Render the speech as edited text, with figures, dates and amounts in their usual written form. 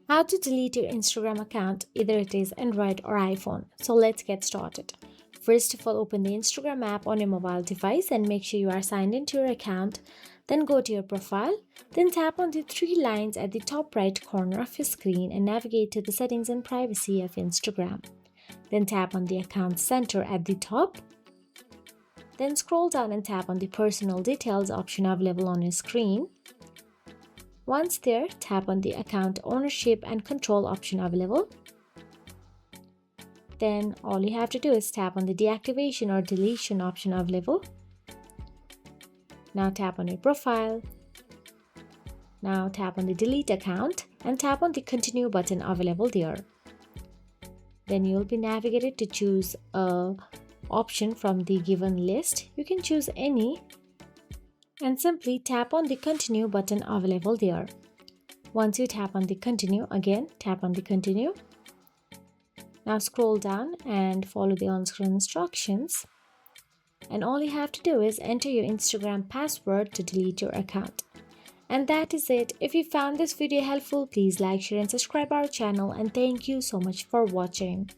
How to delete your Instagram account, either it is Android or iPhone. So let's get started. First of all, open the Instagram app on your mobile device and make sure you are signed into your account. Then go to your profile. Then tap on the three lines at the top right corner of your screen and navigate to the settings and privacy of Instagram. Then tap on the account center at the top. Then scroll down and tap on the personal details option available on your screen. Once there, tap on the account ownership and control option available. Then all you have to do is tap on the deactivation or deletion option available. Now tap on your profile. Now tap on the delete account and tap on the continue button available there. Then you'll be navigated to choose a option from the given list. You can choose any and simply tap on the continue button available there. Once you tap on the continue, again tap on the continue. Now scroll down and follow the on-screen instructions. And all you have to do is enter your Instagram password to delete your account. And that is it. If you found this video helpful, please like, share and subscribe our channel, and thank you so much for watching.